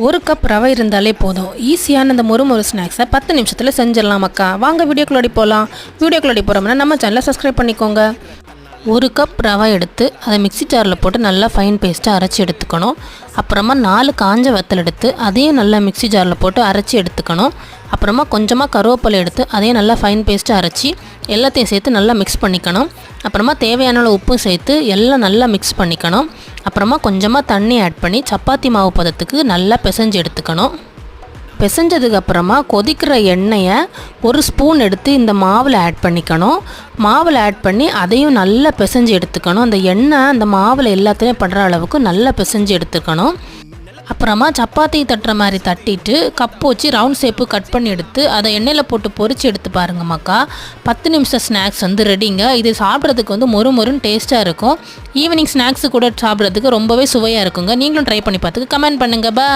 ஒரு கப் ரவை இருந்தாலே போதும். ஈஸியான இந்த மொறு ஸ்நாக்ஸை 10 நிமிஷத்தில் செஞ்சிடலாம் அக்கா. வாங்க வீடியோக்குள்ளே போகலாம். வீடியோக்குள்ளே போகிறோம்னா நம்ம சேனலை சப்ஸ்கிரைப் பண்ணிக்கோங்க. ஒரு கப் ரவை எடுத்து அதை மிக்ஸி ஜாரில் போட்டு நல்லா ஃபைன் பேஸ்ட்டாக அரைச்சி எடுத்துக்கணும். அப்புறமா 4 காஞ்ச வத்தல் எடுத்து அதையும் நல்லா மிக்ஸி ஜாரில் போட்டு அரைச்சி எடுத்துக்கணும். அப்புறமா கொஞ்சமாக கருவேப்பிலை எடுத்து அதையும் நல்லா ஃபைன் பேஸ்ட்டாக அரைச்சி எல்லாத்தையும் சேர்த்து நல்லா மிக்ஸ் பண்ணிக்கணும். அப்புறமா தேவையான உப்பும் சேர்த்து எல்லாம் நல்லா மிக்ஸ் பண்ணிக்கணும். அப்புறமா கொஞ்சமாக தண்ணி ஆட் பண்ணி சப்பாத்தி மாவு பதத்துக்கு நல்லா பிசைஞ்சு எடுத்துக்கணும். பிசைஞ்சதுக்கப்புறமா கொதிக்கிற எண்ணெயை ஒரு ஸ்பூன் எடுத்து இந்த மாவில் ஆட் பண்ணிக்கணும். மாவில் ஆட் பண்ணி அதையும் நல்லா பிசைஞ்சு எடுத்துக்கணும். அந்த எண்ணெய் அந்த மாவில் எல்லாத்துலேயும் படுற அளவுக்கு நல்லா பிசைஞ்சு எடுத்துக்கணும். அப்புறமா சப்பாத்தி தட்டுற மாதிரி தட்டிட்டு கப்பு வச்சு ரவுண்ட் ஷேப்பு கட் பண்ணி எடுத்து அதை எண்ணெயில் போட்டு பொரிச்சு எடுத்து பாருங்க மக்கா. 10 நிமிஷம் ஸ்நாக்ஸ் ரெடிங்க. இது சாப்பிட்றதுக்கு மொறுன்னு டேஸ்ட்டாக இருக்கும். ஈவினிங் ஸ்நாக்ஸு கூட சாப்பிட்றதுக்கு ரொம்பவே சுவையாக இருக்குங்க. நீங்களும் ட்ரை பண்ணி பார்த்துக்கு கமெண்ட் பண்ணுங்கள். பா.